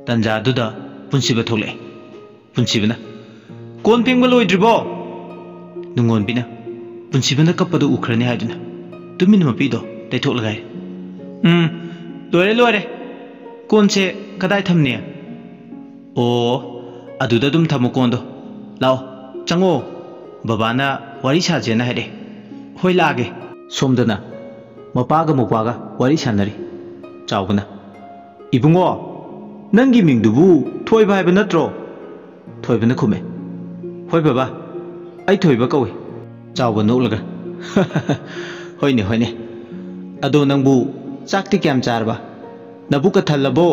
ꯇꯟꯖꯥꯗꯨꯗ ꯄꯨꯟꯁꯤꯕ ꯊꯣꯛꯂꯛꯑꯦ꯫ ꯄꯨꯟꯁꯤꯕꯅ "ꯀꯣꯟ ꯐꯦꯡꯕ ꯂꯣꯏꯗ꯭ꯔꯤꯕꯣ?" ꯅꯨꯡꯉꯣꯟꯕꯤꯅ ꯄꯨꯟꯁꯤꯕꯅ ꯀꯞꯄꯗꯨ ꯎꯈ꯭ꯔꯅꯤ ꯍꯥꯏꯗꯨꯅ ꯇꯨꯃꯤꯟꯅ ꯃꯄꯤꯗꯣ ꯇꯩꯊꯣꯛꯂꯒ ꯍꯥꯏ, "ꯂꯣꯏꯔꯦ ꯂꯣꯏꯔꯦ, ꯀꯣꯟꯁꯦ ꯀꯗꯥꯏ ꯊꯝꯅꯤ?" "ꯑꯣ, ꯑꯗꯨꯗ ꯑꯗꯨꯝ ꯊꯝꯃꯨ ꯀꯣꯟꯗꯣ. ꯂꯥꯛꯑꯣ ꯆꯪꯉꯛꯑꯣ, ꯕꯕꯥꯅ ꯋꯥꯔꯤ ꯁꯥꯖꯦꯅ ꯍꯥꯏꯔꯛꯑꯦ." "ꯍꯣꯏ ꯂꯥꯛꯑꯒꯦ." ꯁꯣꯝꯗꯅ ꯃꯄꯥꯒ ꯃꯧꯄꯥꯒ ꯋꯥꯔꯤ ꯁꯥꯟꯅꯔꯤ꯫ ꯆꯥꯎꯕꯅ "ꯏꯕꯨꯡꯉꯣ, ꯅꯪꯒꯤ ꯃꯤꯡꯗꯨꯕꯨ ꯊꯣꯏꯕ ꯍꯥꯏꯕ ꯅꯠꯇ꯭ꯔꯣ?" ꯊꯣꯏꯕꯅ ꯈꯨꯝꯃꯦ, "ꯍꯣꯏ ꯕꯕꯥ, ꯑꯩ ꯊꯣꯏꯕ ꯀꯧꯏ." ꯆꯥꯎꯕ ꯅꯣꯛꯂꯒ "ꯍꯣꯏꯅꯦ ꯍꯣꯏꯅꯦ, ꯑꯗꯣ ꯅꯪꯕꯨ ꯆꯥꯛꯇꯤ ꯀꯌꯥꯝ ꯆꯥꯔꯕ? ꯅꯕꯨꯛꯀ ꯊꯜꯂꯕꯣ?"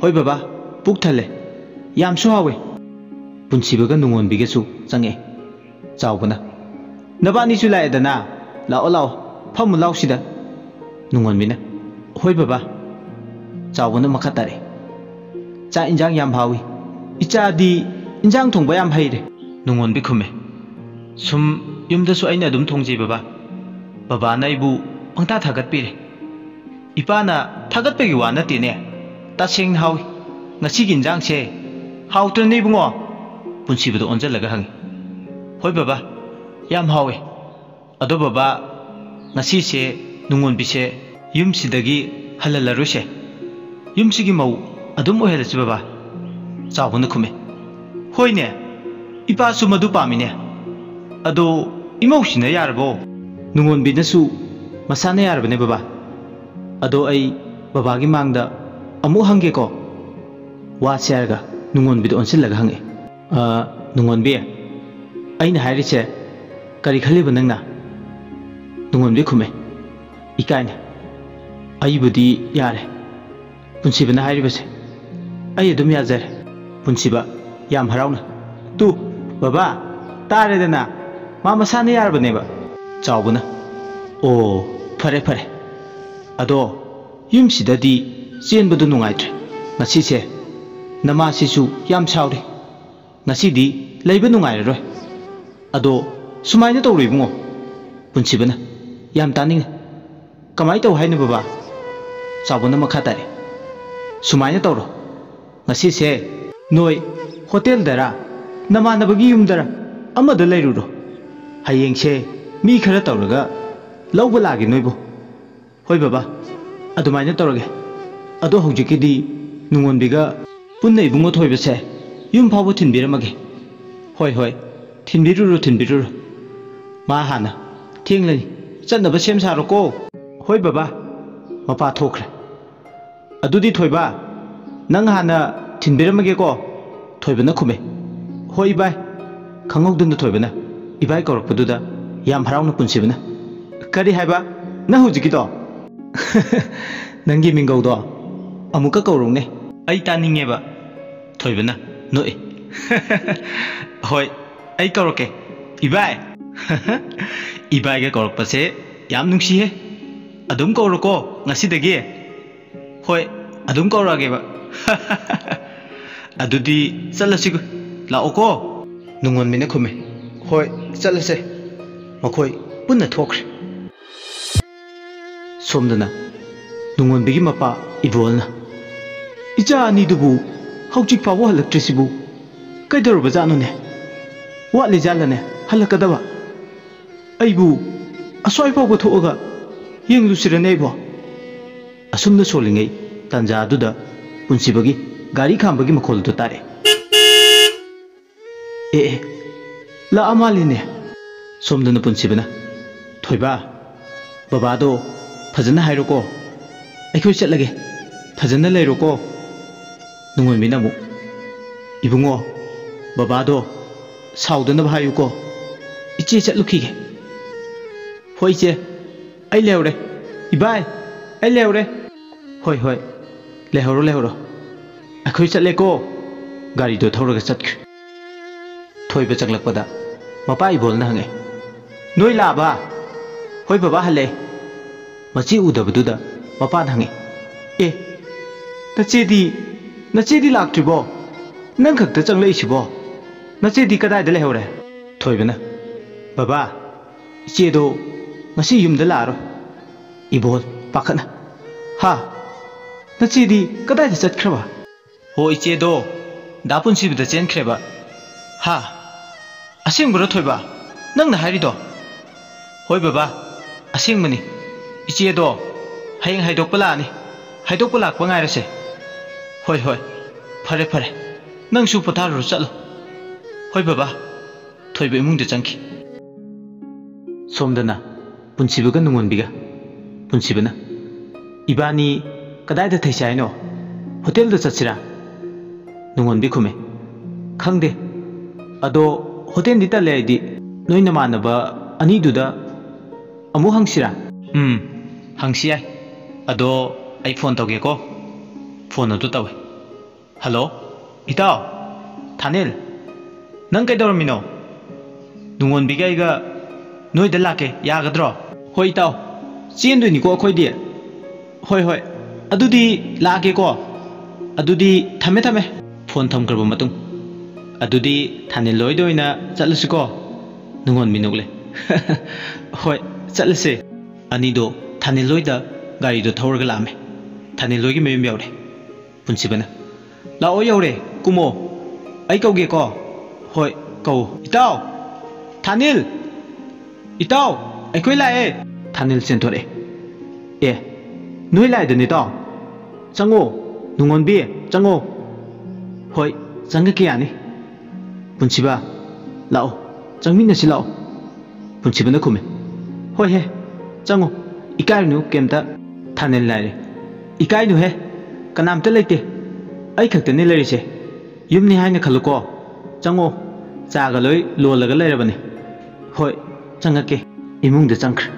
"ꯍꯣꯏ ꯕꯕꯥ, ꯄꯨꯛ ꯊꯜꯂꯦ, ꯌꯥꯝꯁꯨ ꯍꯥꯎꯋꯦ." ꯄꯨꯟꯁꯤꯕꯒ ꯅꯨꯡꯉꯣꯟꯕꯤꯒꯁꯨ ꯆꯪꯉꯛꯑꯦ꯫ ꯆꯥꯎꯕꯅ "ꯅꯕꯥꯅꯤꯁꯨ ꯂꯥꯛꯑꯦꯗꯅ, ꯂꯥꯛꯑꯣ ꯂꯥꯛꯑꯣ, ꯐꯝꯃꯨ ꯂꯥꯎ ꯁꯤꯗ." ꯅꯨꯡꯉꯣꯟꯕꯤꯅ "ꯍꯣꯏ ꯕꯕꯥ." ꯆꯥꯎꯕꯅ ꯃꯈꯥ ꯇꯥꯔꯛꯑꯦ, "ꯆꯥꯛ ꯏꯟꯖꯥꯡ ꯌꯥꯝ ꯍꯥꯎꯏ, ꯏꯆꯥꯗꯤ ꯏꯟꯖꯥꯡ ꯊꯣꯡꯕ ꯌꯥꯝ ꯍꯩꯔꯦ." ꯅꯨꯡꯉꯣꯟꯕꯤ ꯈꯨꯝꯃꯦ, "ꯁꯨꯝ ꯌꯨꯝꯗꯁꯨ ꯑꯩꯅ ꯑꯗꯨꯝ ꯊꯣꯡꯖꯩ ꯕꯕꯥ. ꯕꯕꯥꯅ ꯑꯩꯕꯨ ꯄꯪꯊꯥ ꯊꯥꯒꯠꯄꯤꯔꯦ." "ꯏꯄꯥꯅ ꯊꯥꯒꯠꯄꯒꯤ ꯋꯥ ꯅꯠꯇꯦꯅꯦ, ꯇꯁꯦꯡꯅ ꯍꯥꯎꯏ. ꯉꯁꯤꯒꯤ ꯏꯟꯖꯥꯡꯁꯦ ꯍꯥꯎꯇ꯭ꯔꯅꯦ ꯏꯕꯨꯡꯉꯣ?" ꯄꯨꯟꯁꯤꯕꯗ ꯑꯣꯟꯁꯤꯜꯂꯒ ꯍꯪꯉꯤ꯫ "ꯍꯣꯏ ꯕꯕꯥ, ꯌꯥꯝ ꯍꯥꯎꯋꯦ. ꯑꯗꯣ ꯕꯕꯥ, ꯉꯁꯤꯁꯦ ꯅꯨꯡꯉꯣꯟꯕꯤꯁꯦ ꯌꯨꯝꯁꯤꯗꯒꯤ ꯍꯜꯍꯜꯂꯔꯣꯏꯁꯦ. ꯌꯨꯝꯁꯤꯒꯤ ꯃꯧ ꯑꯗꯨꯝ ꯑꯣꯏꯍꯜꯂꯁꯤ ꯕꯕꯥ." ꯆꯥꯎꯕꯅ ꯈꯨꯝꯃꯦ, "ꯍꯣꯏꯅꯦ, ꯏꯄꯥꯁꯨ ꯃꯗꯨ ꯄꯥꯝꯃꯤꯅꯦ. ꯑꯗꯣ ꯏꯃꯧꯁꯤꯅ ꯌꯥꯔꯕꯣ?" ꯅꯨꯡꯉꯣꯟꯕꯤꯅꯁꯨ "ꯃꯁꯥꯅ ꯌꯥꯔꯕꯅꯦ ꯕꯕꯥ. ꯑꯗꯣ ꯑꯩ ꯕꯕꯥꯒꯤ ꯃꯥꯡꯗ ꯑꯃꯨꯛ ꯍꯪꯒꯦꯀꯣ?" ꯋꯥꯁꯦ ꯍꯥꯏꯔꯒ ꯅꯨꯡꯉꯣꯟꯕꯤꯗ ꯑꯣꯟꯁꯤꯜꯂꯒ ꯍꯪꯉꯦ, "ꯅꯨꯡꯉꯣꯟꯕꯤ, ꯑꯩꯅ ꯍꯥꯏꯔꯤꯁꯦ ꯀꯔꯤ ꯈꯜꯂꯤꯕ ꯅꯪꯅ?" ꯅꯨꯡꯉꯣꯟꯕꯤ ꯈꯨꯝꯃꯦ, "ꯏꯀꯥꯏꯅꯦ, ꯑꯩꯕꯨꯗꯤ ꯌꯥꯔꯦ. ꯄꯨꯟꯁꯤꯕꯅ ꯍꯥꯏꯔꯤꯕꯁꯦ ꯑꯩ ꯑꯗꯨꯝ ꯌꯥꯖꯔꯦ." ꯄꯨꯟꯁꯤꯕ ꯌꯥꯝ ꯍꯔꯥꯎꯅ, "ꯇꯨ ꯕꯕꯥ, ꯇꯥꯔꯦꯗꯅ, ꯃꯥ ꯃꯁꯥꯅ ꯌꯥꯔꯕꯅꯦꯕ." ꯆꯥꯎꯕꯅ "ꯑꯣ, ꯐꯔꯦ ꯐꯔꯦ. ꯑꯗꯣ ꯌꯨꯝꯁꯤꯗꯗꯤ ꯆꯦꯟꯕꯗꯨ ꯅꯨꯡꯉꯥꯏꯇ꯭ꯔꯦ. ꯉꯁꯤꯁꯦ ꯅꯃꯥꯁꯤꯁꯨ ꯌꯥꯝ ꯁꯥꯎꯔꯤ. ꯉꯁꯤꯗꯤ ꯂꯩꯕ ꯅꯨꯡꯉꯥꯏꯔꯔꯣꯏ. ꯑꯗꯣ ꯁꯨꯃꯥꯏꯅ ꯇꯧꯔꯣ ꯏꯕꯨꯡꯉꯣ." ꯄꯨꯟꯁꯤꯕꯅ "ꯌꯥꯝ ꯇꯥꯅꯤꯡꯉꯤ. ꯀꯃꯥꯏꯅ ꯇꯧ ꯍꯥꯏꯅꯣ ꯕꯕꯥ?" ꯆꯥꯎꯕꯅ ꯃꯈꯥ ꯇꯥꯔꯦ, "ꯁꯨꯃꯥꯏꯅ ꯇꯧꯔꯣ. ꯉꯁꯤꯁꯦ ꯅꯣꯏ ꯍꯣꯇꯦꯜꯗꯔ ꯅꯃꯥꯟꯅꯕꯒꯤ ꯌꯨꯝꯗꯔ ꯑꯃꯗ ꯂꯩꯔꯨꯔꯣ. ꯍꯌꯦꯡꯁꯦ ꯃꯤ ꯈꯔ ꯇꯧꯔꯒ ꯂꯧꯕ ꯂꯥꯛꯑꯒꯦ ꯅꯣꯏꯕꯨ." "ꯍꯣꯏ ꯕꯕꯥ, ꯑꯗꯨꯃꯥꯏꯅ ꯇꯧꯔꯒꯦ. ꯑꯗꯣ ꯍꯧꯖꯤꯛꯀꯤꯗꯤ ꯅꯨꯡꯉꯣꯟꯕꯤꯒ ꯄꯨꯟꯅ ꯏꯕꯨꯡꯉꯣ ꯊꯣꯏꯕꯁꯦ ꯌꯨꯝ ꯐꯥꯎꯕ ꯊꯤꯟꯕꯤꯔꯝꯃꯒꯦ." "ꯍꯣꯏ ꯍꯣꯏ, ꯊꯤꯟꯕꯤꯔꯨꯔꯣ ꯊꯤꯟꯕꯤꯔꯨꯔꯣ. ꯃꯥ ꯍꯥꯟꯅ ꯊꯦꯡꯂꯅꯤ, ꯆꯠꯅꯕ ꯁꯦꯝ ꯁꯥꯔꯣꯀꯣ." "ꯍꯣꯏ ꯕꯕꯥ." ꯃꯄꯥ ꯊꯣꯛꯈ꯭ꯔꯦ꯫ "ꯑꯗꯨꯗꯤ ꯊꯣꯏꯕ, ꯅꯪ ꯍꯥꯟꯅ ꯊꯤꯟꯕꯤꯔꯝꯃꯒꯦꯀꯣ?" ꯊꯣꯏꯕꯅ ꯈꯨꯝꯃꯦ, "ꯍꯣꯏ ꯏꯕꯥꯏ." ꯈꯪꯍꯧꯗꯅ ꯊꯣꯏꯕꯅ ꯏꯕꯥꯏ ꯀꯧꯔꯛꯄꯗꯨꯗ ꯌꯥꯝ ꯍꯔꯥꯎꯅ ꯄꯨꯟꯁꯤꯕꯅ "ꯀꯔꯤ ꯍꯥꯏꯕ ꯅꯪ ꯍꯧꯖꯤꯛꯀꯤꯗꯣ?" "ꯅꯪꯒꯤ ꯃꯤꯡꯒꯧꯗꯣ ꯑꯃꯨꯛꯀ ꯀꯧꯔꯧꯅꯦ, ꯑꯩ ꯇꯥꯅꯤꯡꯉꯦꯕ." ꯊꯣꯏꯕꯅ ꯅꯣꯛꯏ, "ꯍꯣꯏ, ꯑꯩ ꯀꯧꯔꯛꯀꯦ, ꯏꯕꯥꯏ." "ꯏꯕꯥꯏꯒ ꯀꯧꯔꯛꯄꯁꯦ ꯌꯥꯝ ꯅꯨꯡꯁꯤꯍꯦ. ꯑꯗꯨꯝ ꯀꯧꯔꯣꯀꯣ ꯉꯁꯤꯗꯒꯤ." "ꯍꯣꯏ, ꯑꯗꯨꯝ ꯀꯧꯔꯛꯑꯒꯦꯕ." "ꯑꯗꯨꯗꯤ ꯆꯠꯂꯁꯤ ꯂꯥꯛꯑꯣꯀꯣ." ꯅꯨꯡꯉꯣꯟꯕꯤꯅ ꯈꯨꯝꯃꯦ, "ꯍꯣꯏ, ꯆꯠꯂꯁꯦ." ꯃꯈꯣꯏ ꯄꯨꯟꯅ ꯊꯣꯛꯈ꯭ꯔꯦ꯫ ꯁꯣꯝꯗꯅ ꯅꯨꯡꯉꯣꯟꯕꯤꯒꯤ ꯃꯄꯥ ꯏꯕꯣꯜꯅ "ꯏꯆꯥ ꯑꯅꯤꯗꯨꯕꯨ ꯍꯧꯖꯤꯛ ꯐꯥꯎꯕ ꯍꯜꯂꯛꯇ꯭ꯔꯤꯁꯤꯕꯨ ꯀꯩꯗꯧꯔꯕꯖꯥꯠꯅꯣꯅꯦ? ꯋꯥꯠꯂꯤꯖꯥꯠꯂꯅꯦ ꯍꯜꯂꯛꯀꯗꯕ? ꯑꯩꯕꯨ ꯑꯁ꯭ꯋꯥꯏ ꯐꯥꯎꯕ ꯊꯣꯛꯑꯒ ꯌꯦꯡꯂꯨꯁꯤꯔꯅꯦ ꯑꯩꯕꯣ?" ꯑꯁꯨꯝꯅ ꯁꯣꯜꯂꯤꯉꯩ ꯇꯥꯟꯖꯥꯗꯨꯗ ꯄꯨꯟꯁꯤꯕꯒꯤ ꯒꯥꯔꯤ ꯈꯥꯝꯕꯒꯤ ꯃꯈꯣꯜꯗꯨ ꯇꯥꯔꯦ꯫ "ꯑꯦ, ꯂꯥꯛꯑ ꯃꯥꯜꯂꯤꯅꯦ." ꯁꯣꯝꯗꯅ ꯄꯨꯟꯁꯤꯕꯅ "ꯊꯣꯏꯕ, ꯕꯕꯥꯗꯣ ꯐꯖꯅ ꯍꯥꯏꯔꯣꯀꯣ. ꯑꯩꯈꯣꯏ ꯆꯠꯂꯒꯦ, ꯐꯖꯅ ꯂꯩꯔꯣꯀꯣ." ꯅꯨꯡꯉꯣꯟꯕꯤꯅ ꯑꯃꯨꯛ "ꯏꯕꯨꯡꯉꯣ, ꯕꯕꯥꯗꯣ ꯁꯥꯎꯗꯅꯕ ꯍꯥꯏꯌꯨꯀꯣ. ꯏꯆꯦ ꯆꯠꯂꯨꯈꯤꯒꯦ." "ꯍꯣꯏ ꯏꯆꯦ, ꯑꯩ ꯂꯩꯍꯧꯔꯦ. ꯏꯕꯥꯏ, ꯑꯩ ꯂꯩꯍꯧꯔꯦ." "ꯍꯣꯏ ꯍꯣꯏ, ꯂꯩꯍꯧꯔꯣ ꯂꯩꯍꯧꯔꯣ. ꯑꯩꯈꯣꯏ ꯆꯠꯂꯦꯀꯣ." ꯒꯥꯔꯤꯗꯣ ꯊꯧꯔꯒ ꯆꯠꯈ꯭ꯔꯦ꯫ ꯊꯣꯏꯕ ꯆꯪꯂꯛꯄꯗ ꯃꯄꯥ ꯏꯕꯣꯜꯅ ꯍꯪꯉꯦ, "ꯅꯣꯏ ꯂꯥꯛꯑꯕ?" "ꯍꯣꯏ ꯕꯕꯥ, ꯍꯜꯂꯛꯑꯦ." ꯃꯆꯦ ꯎꯗꯕꯗꯨꯗ ꯃꯄꯥꯅ ꯍꯪꯉꯦ, "ꯑꯦ, ꯅꯆꯦꯗꯤ ꯂꯥꯛꯇ꯭ꯔꯤꯕꯣ? ꯅꯪ ꯈꯛꯇ ꯆꯪꯂꯛꯏꯁꯤꯕꯣ? ꯅꯆꯦꯗꯤ ꯀꯗꯥꯏꯗ ꯂꯩꯍꯧꯔꯦ?" ꯊꯣꯏꯕꯅ "ꯕꯕꯥ, ꯏꯆꯦꯗꯣ ꯉꯁꯤ ꯌꯨꯝꯗ ꯂꯥꯛꯑꯔꯣꯏ." ꯏꯕꯣꯜ ꯄꯥꯈꯠꯅ "ꯍꯥ, ꯅꯆꯦꯗꯤ ꯀꯗꯥꯏꯗ ꯆꯠꯈ꯭ꯔꯕ?" ꯍꯣ ꯏꯆꯦꯗꯣ ꯗꯥ ꯄꯨꯟꯁꯤꯕꯗ ꯆꯦꯟꯈ꯭ꯔꯦꯕ ꯍꯥ ꯑꯁꯦꯡꯕꯔꯣ ꯊꯣꯏꯕ ꯅꯪꯅ ꯍꯥꯏꯔꯤꯗꯣ ꯍꯣꯏ ꯕꯕꯥ ꯑꯁꯦꯡꯕꯅꯤ ꯏꯆꯦꯗꯣ ꯍꯌꯦꯡ ꯍꯥꯏꯗꯣꯛꯄ ꯂꯥꯛꯑꯅꯤ ꯍꯥꯏꯗꯣꯛꯄ ꯂꯥꯛꯄ ꯉꯥꯏꯔꯁꯦ ꯍꯣꯏ ꯍꯣꯏ ꯐꯔꯦ ꯐꯔꯦ ꯅꯪꯁꯨ ꯄꯣꯊꯥꯔꯨꯔꯣ ꯆꯠꯂꯣ ꯍꯣꯏ ꯕꯕꯥ ꯊꯣꯏꯕ ꯏꯃꯨꯡꯗ ꯆꯪꯈꯤ ꯁꯣꯝꯗꯅ ꯄꯨꯟꯁꯤꯕꯒ ꯅꯨꯡꯉꯣꯟꯕꯤꯒ ꯄꯨꯟꯁꯤꯕꯅ 이반이 그다이다 대시 하이노 호텔도 ꯆꯠꯁꯤꯔꯥ ꯅꯨꯡꯉꯣꯟꯕꯤ ꯈꯨꯝꯃꯦ ꯈꯪꯗꯦ ꯑꯗꯣ ꯍꯣꯇꯦꯜꯗꯤ ꯇꯜꯂꯦ ꯑꯩꯗꯤ ꯅꯣꯏ ꯅꯃꯥꯟꯅꯕ ꯑꯅꯤꯗꯨꯗ ꯑꯃꯨꯛ ꯍꯪꯁꯤꯔꯥ ꯍꯪꯁꯤ ꯌꯥꯏ ꯑꯗꯣ ꯑꯩ ꯐꯣꯟ ꯇꯧꯒꯦꯀꯣ ꯐꯣꯟ ꯑꯗꯨ ꯇꯧꯋꯦ ꯍꯜꯂꯣ ꯏꯇꯥꯎ ꯊꯥꯅꯤꯜ ꯅꯪ ꯀꯩꯗꯧꯔꯝꯃꯤꯅꯣ ꯅꯨꯡꯉꯣꯟꯕꯤꯒ ꯑꯩꯒ ꯅꯣꯏꯗ ꯂꯥꯛꯀꯦ ꯌꯥꯒꯗ꯭ꯔꯣ ꯍꯣꯏ ꯏꯇꯥꯎ ꯆꯦꯟꯗꯣꯏꯅꯤꯀꯣ ꯑꯩꯈꯣꯏꯗꯤ ꯍꯣꯏ ꯍꯣꯏ ꯑꯗꯨꯗꯤ ꯂꯥꯛꯑꯒꯦꯀꯣ ꯑꯗꯨꯗꯤ ꯊꯝꯃꯦ ꯊꯝꯃꯦ ꯐꯣꯟ ꯊꯝꯈ꯭ꯔꯕ ꯃꯇꯨꯡ ꯑꯗꯨꯗꯤ ꯊꯥꯅꯤꯜ ꯂꯣꯏꯗ ꯑꯣꯏꯅ ꯆꯠꯂꯁꯤꯀꯣ ꯅꯨꯡꯉꯣꯟꯕꯤ ꯅꯣꯛꯂꯦ ꯍꯣꯏ ꯆꯠꯂꯁꯦ ꯑꯅꯤꯗꯣ ꯊꯥꯅꯤꯜ ꯂꯣꯏꯗ ꯒꯥꯔꯤꯗꯣ ꯊꯧꯔꯒ ꯂꯥꯛꯑꯝꯃꯦ ꯊꯥꯅꯤꯜ ꯂꯣꯏꯒꯤ ꯃꯌꯨꯝ ꯌꯧꯔꯦ ꯄꯨꯟꯁꯤꯕꯅ ꯂꯥꯛꯑꯣ ꯌꯧꯔꯦ ꯀꯨꯝꯃꯣ ꯑꯩ ꯀꯧꯒꯦꯀꯣ ꯍꯣꯏ ꯀꯧ ꯏꯇꯥꯎ ꯊꯥꯅꯤꯜ ꯏꯇꯥꯎ ꯑꯩꯈꯣꯏ ꯂꯥꯛꯑꯦ ꯊꯥꯅꯤꯜ ꯆꯦꯟꯊꯣꯔꯛꯑꯦ ꯑꯦ ꯅꯣꯏ ꯂꯥꯛꯏꯗꯨꯅꯤ ꯏꯇꯥꯎ ꯆꯪꯉꯣ ꯅꯨꯡꯉꯣꯟꯕꯤ ꯆꯪꯉꯣ ꯍꯣꯏ ꯆꯪꯉꯛꯀꯦ ꯌꯥꯅꯤ ꯄꯨꯟꯁꯤꯕ ꯂꯥꯛꯑꯣ ꯆꯪꯃꯤꯟꯅꯁꯤ ꯂꯥꯛꯑꯣ ꯄꯨꯟꯁꯤꯕꯅ ꯈꯨꯝꯃꯦ ꯍꯣꯏ ꯍꯦ ꯆꯪꯉꯣ ꯏꯀꯥꯏꯔꯨꯅꯨ ꯀꯩꯝꯇ ꯊꯥꯅꯤꯜ ꯂꯥꯏꯔꯦ ꯏꯀꯥꯏꯅꯨꯍꯦ ꯀꯅꯥꯝꯇ ꯂꯩꯇꯦ ꯑꯩ ꯈꯛꯇꯅꯤ ꯂꯩꯔꯤꯁꯦ ꯌꯨꯝꯅꯤ ꯍꯥꯏꯅ ꯈꯜꯂꯨꯀꯣ ꯆꯪꯉꯣ ꯆꯥꯒ ꯂꯣꯏ ꯂꯣꯜꯂꯒ ꯂꯩꯔꯕꯅꯤ ꯍꯣꯏ ꯆꯪꯉꯛꯀꯦ ꯏꯃꯨꯡꯗ ꯆꯪꯈ꯭ꯔꯦ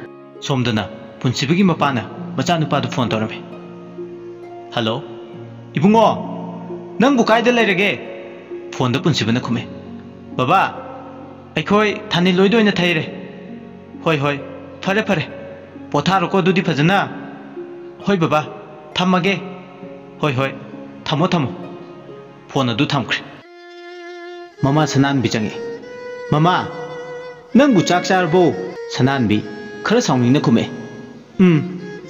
ꯁꯣꯝꯗꯅ ꯄꯨꯟꯁꯤꯕꯒꯤ ꯃꯄꯥꯅ ꯃꯆꯥꯅꯨꯄꯥꯗꯨ ꯐꯣꯟ ꯇꯧꯔꯝꯃꯦ ꯍꯜꯂꯣ 이붕어 ꯅꯪꯕꯨ ꯀꯥꯏꯗ ꯂꯩꯔꯒꯦ ꯐꯣꯟꯗ ꯄꯨꯟꯁꯤꯕꯅ ꯈꯨꯝꯃꯦ ꯕꯕꯥ ꯑꯩꯈꯣꯏ ꯊꯥꯅꯤꯜ ꯂꯣꯏꯗ ꯑꯣꯏꯅ ꯊꯩꯔꯦ ꯍꯣꯏ ꯍꯣꯏ ꯐꯔꯦ ꯐꯔꯦ ꯄꯣꯊꯥꯔꯣꯀꯣ ꯑꯗꯨꯗꯤ ꯐꯖꯅ ꯍꯣꯏ ꯕꯕꯥ ꯊꯝꯃꯒꯦ ꯍꯣꯏ ꯍꯣꯏ ꯊꯝꯃꯣ ꯊꯝꯃꯣ ꯐꯣꯟ ꯑꯗꯨ ꯊꯝꯈ꯭ꯔꯦ ꯃꯃꯥ ꯁꯅꯥꯟꯕꯤ ꯆꯪꯉꯛꯑꯦ ꯃꯃꯥ ꯅꯪꯕꯨ ꯆꯥꯛ ꯆꯥꯔꯕꯣ ꯁꯅꯥꯟꯕꯤ ꯈꯔ ꯁꯥꯎꯅꯤꯡꯅ ꯈꯨꯝꯃꯛꯑꯦ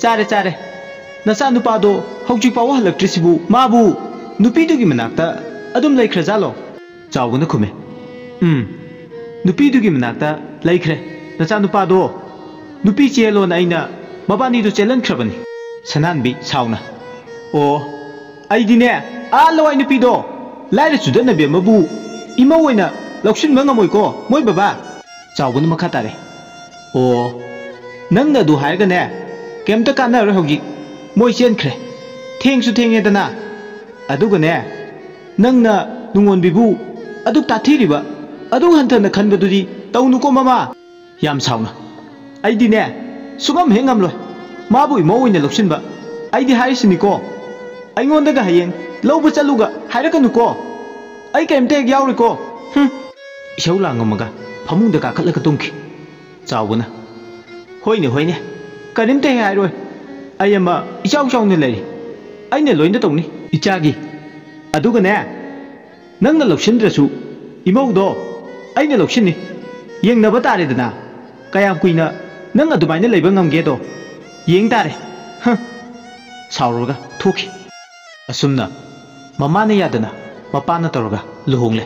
ꯆꯥꯔꯦ ꯆꯥꯔꯦ ꯅꯆꯥꯅꯨꯄꯥꯗꯣ ꯍꯧꯖꯤꯛ ꯐꯥꯎꯕ ꯍꯜꯂꯛꯇ꯭ꯔꯤꯁꯤꯕꯨ ꯃꯥꯕꯨ ꯅꯨꯄꯤꯗꯨꯒꯤ ꯃꯅꯥꯛꯇ ꯑꯗꯨꯝ ꯂꯩꯈ꯭ꯔꯖꯥꯠꯂꯣ ꯆꯥꯎꯕꯅ ꯈꯨꯝꯃꯦ ꯅꯨꯄꯤꯗꯨꯒꯤ ꯃꯅꯥꯛꯇ ꯂꯩꯈ꯭ꯔꯦ ꯅꯆꯥꯅꯨꯄꯥꯗꯣ ꯅꯨꯄꯤ ꯆꯦꯜꯂꯣꯅ ꯑꯩꯅ ꯃꯕꯥꯅꯤꯗꯨ ꯆꯦꯜꯍꯟꯈ꯭ꯔꯕꯅꯤ ꯁꯅꯥꯟꯕꯤ ꯁꯥꯎꯅ ꯑꯣ ꯑꯩꯗꯤꯅꯦ ꯂꯋꯥꯏ ꯅꯨꯄꯤꯗꯣ ꯂꯥꯏꯔ ꯆꯨꯗꯠꯅꯕꯤ ꯑꯃꯕꯨ ꯏꯃꯧ ꯑꯣꯏꯅ ꯂꯧꯁꯤꯟꯕ ꯉꯝꯃꯣꯏꯀꯣ ꯃꯣꯏ ꯕꯕꯥ ꯆꯥꯎꯕꯅ ꯃꯈꯥ ꯇꯥꯔꯦ ꯑꯣ ꯅꯪꯅ ꯑꯗꯨ ꯍꯥꯏꯔꯒꯅꯦ ꯀꯩꯝꯇ ꯀꯥꯟꯅꯔꯣꯏ ꯍꯧꯖꯤꯛ ꯃꯣꯏ ꯆꯦꯟꯈ꯭ꯔꯦ ꯊꯦꯡꯁꯨ ꯊꯦꯡꯉꯦꯗꯅ ꯑꯗꯨꯒꯅꯦ ꯅꯪꯅ ꯅꯨꯡꯉꯣꯟꯕꯤꯕꯨ ꯑꯗꯨꯛ ꯇꯥꯊꯤꯔꯤꯕ ꯑꯗꯨꯛ ꯍꯟꯊꯅ ꯈꯟꯕꯗꯨꯗꯤ ꯇꯧꯅꯨꯀꯣ ꯃꯃꯥ ꯌꯥꯝ ꯁꯥꯎꯅ ꯑꯩꯗꯤꯅꯦ ꯁꯨꯡꯉꯝ ꯍꯦꯛ ꯉꯝꯂꯣꯏ ꯃꯥꯕꯨ ꯏꯃꯧ ꯑꯣꯏꯅ ꯂꯧꯁꯤꯟꯕ ꯑꯩꯗꯤ ꯍꯥꯏꯔꯤꯁꯤꯅꯤꯀꯣ ꯑꯩꯉꯣꯟꯗꯒ ꯍꯌꯦꯡ ꯂꯧꯕ ꯆꯠꯂꯨꯒ ꯍꯥꯏꯔꯛꯀꯅꯨꯀꯣ ꯑꯩ ꯀꯩꯝꯇ ꯍꯦꯛ ꯌꯥꯎꯔꯣꯏꯀꯣ ꯏꯁꯧ ꯂꯥꯡꯉꯝꯃꯒ ꯐꯃꯨꯡꯗ ꯀꯥꯈꯠꯂꯒ ꯇꯨꯝꯈꯤ ꯆꯥꯎꯕꯅ ꯍꯣꯏꯅꯦ ꯍꯣꯏꯅꯦ ꯀꯔꯤꯝꯇ ꯍꯦꯛ ꯍꯥꯏꯔꯣꯏ ꯑꯩ ꯑꯃ ꯏꯆꯥꯎ ꯆꯥꯎꯅ ꯂꯩꯔꯤ ꯑꯩꯅ ꯂꯣꯏꯅ ꯇꯧꯅꯤ ꯏꯆꯥꯒꯤ ꯑꯗꯨꯒꯅꯦ ꯅꯪꯅ ꯂꯧꯁꯤꯟꯗ꯭ꯔꯁꯨ ꯏꯃꯧꯗꯣ ꯑꯩꯅ ꯂꯧꯁꯤꯟꯅꯤ ꯌꯦꯡꯅꯕ ꯇꯥꯔꯦꯗꯅ ꯀꯌꯥꯝ ꯀꯨꯏꯅ ꯅꯪ ꯑꯗꯨꯃꯥꯏꯅ ꯂꯩꯕ ꯉꯝꯒꯦꯗꯣ ꯌꯦꯡ ꯇꯥꯔꯦ ꯁꯥꯎꯔꯒ ꯊꯣꯛꯈꯤ ꯑꯁꯨꯝꯅ ꯃꯃꯥꯅ ꯌꯥꯗꯅ ꯃꯄꯥꯅ ꯇꯧꯔꯒ ꯂꯨꯍꯣꯡꯂꯦ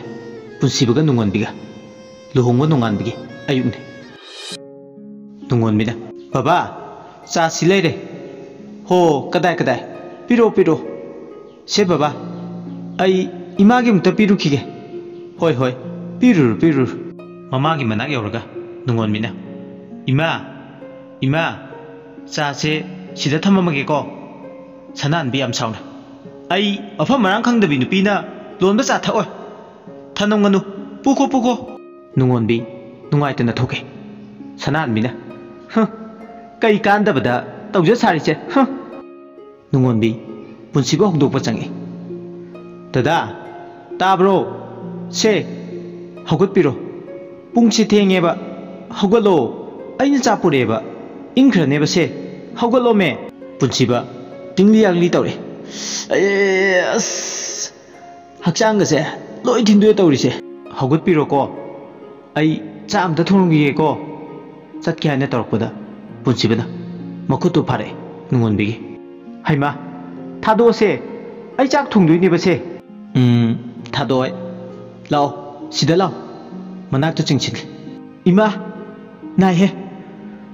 ꯄꯨꯟꯁꯤꯕꯒ ꯅꯨꯡꯉꯣꯟꯕꯤꯒ ꯂꯨꯍꯣꯡꯕ ꯅꯣꯡꯉꯥꯟꯕꯒꯤ ꯑꯌꯨꯛꯅꯤ ꯅꯨꯡꯉꯣꯟꯕꯤꯅ ꯕꯕꯥ ꯆꯥꯁꯤ ꯂꯩꯔꯦ ꯍꯣ ꯀꯗꯥꯏ ꯀꯗꯥꯏ ꯄꯤꯔꯣ ꯄꯤꯔꯣ ꯁꯦ ꯕꯕꯥ ꯑꯩ 이마ꯒꯤ ꯑꯃꯨꯛꯇ ꯄꯤꯔꯨꯈꯤꯒꯦ ꯍꯣꯏ ꯍꯣꯏ ꯄꯤꯔꯨꯔꯨ ꯄꯤꯔꯨꯔꯨ ꯃꯃꯥꯒꯤ ꯃꯅꯥꯛ ꯌꯧꯔꯒ ꯅꯨꯡꯉꯣꯟꯕꯤꯅ 이마 ꯆꯥꯁꯦ ꯁꯤꯗ ꯊꯝꯃꯝꯃꯒꯦꯀꯣ ꯁꯅꯥꯟꯕꯤ ꯌꯥꯝ ꯁꯥꯎꯅ ꯑꯩ ꯃꯐꯝ ꯃꯔꯥꯡ ꯈꯪꯗꯕꯤ ꯅꯨꯄꯤꯅ ꯂꯣꯟꯕ ꯆꯥ ꯊꯛꯑꯣꯏ ꯊꯅꯝꯒꯅꯨ ꯄꯨꯈꯣ ꯄꯨꯈꯣ ꯅꯨꯡꯉꯣꯟꯕꯤ ꯅꯨꯡꯉꯥꯏꯇꯅ ꯊꯣꯛꯈꯤ ꯁꯅꯥꯟꯕꯤꯅ ꯀꯩ ꯀꯥꯟꯗꯕꯗ ꯇꯧꯖ ꯁꯥꯔꯤꯁꯦ ꯅꯨꯡꯉꯣꯟꯕꯤ ꯄꯨꯟꯁꯤꯕ ꯍꯧꯗꯣꯛꯄ ꯆꯪꯉꯤ ꯗꯗꯥ ꯇꯥꯕ꯭ꯔꯣ ꯁꯦ ꯍꯧꯒꯠꯄꯤꯔꯣ ꯄꯨꯡꯁꯤ ꯊꯦꯡꯉꯦꯕ ꯍꯧꯒꯠꯂꯣ ꯑꯩꯅ ꯆꯥ ꯄꯨꯔꯛꯑꯦꯕ ꯏꯪꯈ꯭ꯔꯅꯦꯕ ꯁꯦ ꯍꯧꯒꯠꯂꯣꯃꯦ ꯄꯨꯟꯁꯤꯕ ꯇꯤꯡꯂꯤ ꯌꯥꯡꯂꯤ ꯇꯧꯔꯦ ꯑꯁ ꯍꯛꯆꯥꯡꯒꯁꯦ ꯂꯣꯏ ꯊꯤꯟꯗꯣꯛꯑꯦ ꯇꯧꯔꯤꯁꯦ ꯍꯧꯒꯠꯄꯤꯔꯣꯀꯣ ꯑꯩ ꯆꯥ ꯑꯝꯇ ꯊꯣꯡꯉꯤꯒꯦꯀꯣ ꯆꯠꯀꯦ ꯍꯥꯏꯅ ꯇꯧꯔꯛꯄꯗ ꯄꯨꯟꯁꯤꯕꯅ ꯃꯈꯨꯠꯇꯨ ꯐꯥꯔꯛꯑꯦ ꯅꯨꯡꯉꯣꯟꯕꯤꯒꯤ ꯍꯩꯃꯥ ꯊꯥꯗꯣꯛꯑꯁꯦ ꯑꯩ ꯆꯥꯛ ꯊꯣꯡꯗꯣꯏꯅꯦꯕ ꯁꯦ थादोय लाओ सिदा लाओ मनाक चिंचिल इमा नाय हे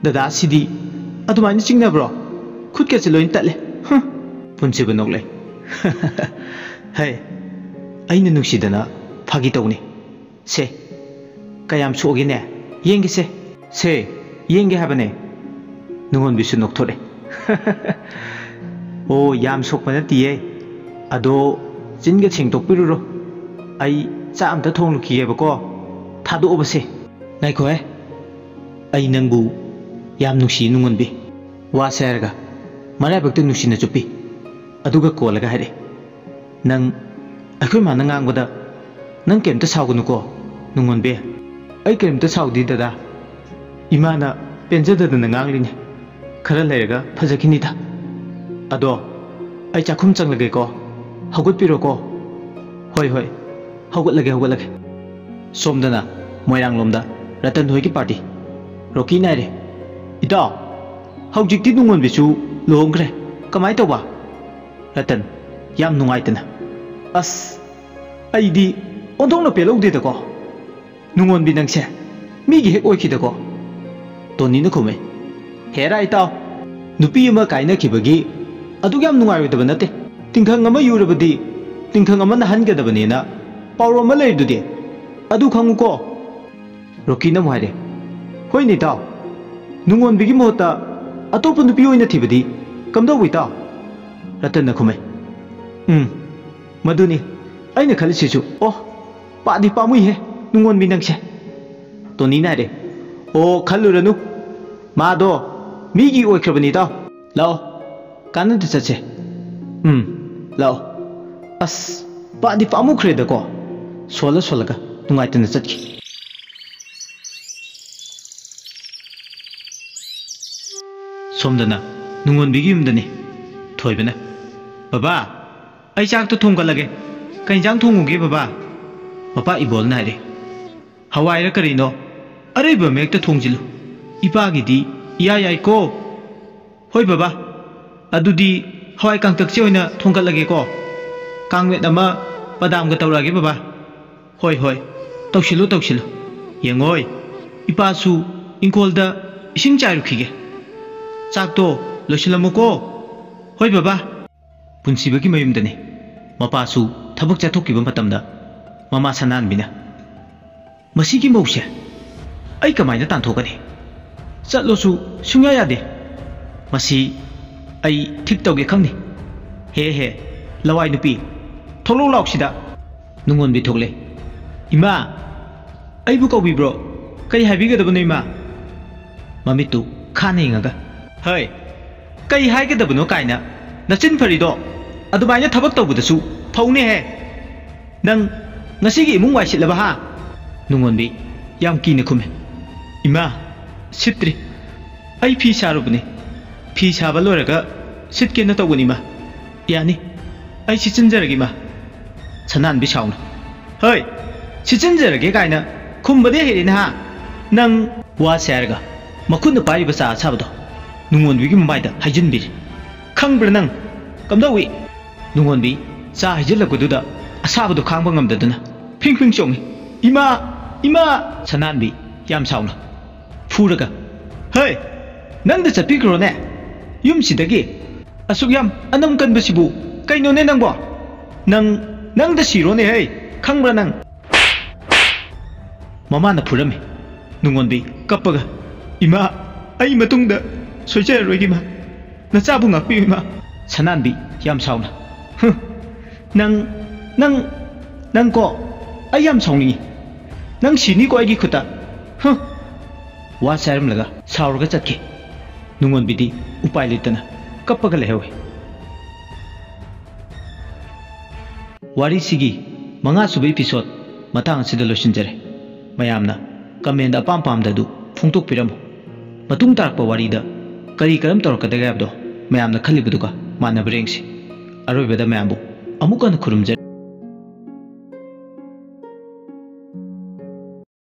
दादा सिदी अदुमाइन चिंगनाब्रो खुद के लोइन तले पुनसिब नोकले हे अइना नुसिदना फागी तौनी से कयाम सोगेने येंगे से येंगे हाबने नुंगोन बिसु नोकथोरे ओ याम सोकपना तिये अदो चिनगे सेंगतोकपिरुरो आई चा अमता थोंलुखियेबको थादोबसे नाइखो हे आई नंगबु याम नुसी नुंगोनबी वासे हारगा मराइबक्ते नुसिना चुप्पी अदुगा कोलगा हारे नंग अखोय माना ngangbada nang kemta saugunuko nungonbe ai kemta saudi dada imana penjada da nganglini khara lerega phajakini da ado ai chakhum changlage ko hagut piro ko hoi hagutlage somdana moirang lomda ratan hoi ki party roki nai re ida haujikti nungon bisu longkre kamai toba ratan yam nungaitana as aidi ondongna pelogde da ko nungon bi nangse migi hek oiki da ko toni na khume hera itaw nupi ama kaina khibagi adu yam nungai ro da banate tingkhang ama yurabadi tingkhang ama na hanga da banena pawro ma lei dudi adu khangu ko roki na mhaire hoi ni taw nungon bigi mohta atopa nupi oina thibadi kamdo wi taw ratan na khume मधुनी अने खलसीसु ओ पादी पामुई है नुंगोन भी नंगसे तो नी नारे ओ खलुरनु मादो मीगी ओइख्रबनी ताव लाओ कानद चचे लाओ अस पादी पामुख्रे दको सोलगा नुंगाइतन चटकी सोमदना नुंगोन बिगी युमदने थोइबना बाबा आई चाक तो थोंगलगे कहीं थोंगुगे बाबा मपा इबोल नारे हवाईर करीनो अरेब मेक थोंजिलु इपागिदी इया याइको होय बाबा अदुदी हवाई कांगतकसे होइना थोंगलगे को कांगमेट अमा पदाम ग तौरागे बाबा होय तौसिलु येंगोय इपासु इंकोलदा इसिंग चाइरुखिगे चाक तो लोसिलमुको होय बाबा पुनसिबगी मयुमदने मपासु थबक चथोकिबा मतमदा ममा सनानबिना मसिगी मौसे आई कमाइना तांथोकने चलोसु सुंया यादे मसी आई ठीक तौगे खंगनी हे लवाई नुपी थोलो लाउसिदा नुंगोन बि थोगले इमा आइबु कौबिब्रो कई हाइबिगदबनो इमा ममितु खानेंगा हय कई हाइगदबनो काइना नचिन फरीदो अदुमाइना थबक तौबदसु फौने हे नंग ngasiगी इमुंग वाइसिलबा हा नुंगोनबी याम कीने खुमे इमा सित्री आई फी सारुबने फी साबा लोरगा सिटके न तौगनी मा यानी आई सिचिनजरगी मा सनान बि साउन हय सिचिनजरगे काइना खुमबदे हेरिना हा नंग वा सारगा मखुन पाइबा चा साबदो नुंगोनबीगी ममाइदा हाइजिनबि खंगब्र नंग कमदोवी नुंगोनबी चा हाइजिलगदुदा असाबदो खांबा ngamdaduna फिंग चोंगी इमा सनानबी याम साउना फुरगा हय नंगदा चपिग्रोने युमसिदगी असुक याम अनम कनबसिबु कइनोने नंगबो नंगदा सिरोने हय खंगब्रा नंग ममाना फुरमे नुंगोनबी कपगा इमा आई मतुंगदा सोइचररोगी मा नचाबु ngakpi इमा सनानबी याम साउना नंग को आई याम साउनी नंग सिनी को आइगी खुता वा सारम लगा साउरगा चटके नुंगोनबीदी उपाय लेतना कपगा लेहवे वारी सिगी मंगा सुबे एपिसोड मतांग सिदा लोसिनजरे मयामना कमेंट अपाम पामददु फुंगतोक पिरम मतुंग तारकपा वारीदा करी करम तौरकदगे हाबदो मयामना खलिबदुगा मानबरेंगसी अरोइबदा मयामबु अमुकन खुरुमजे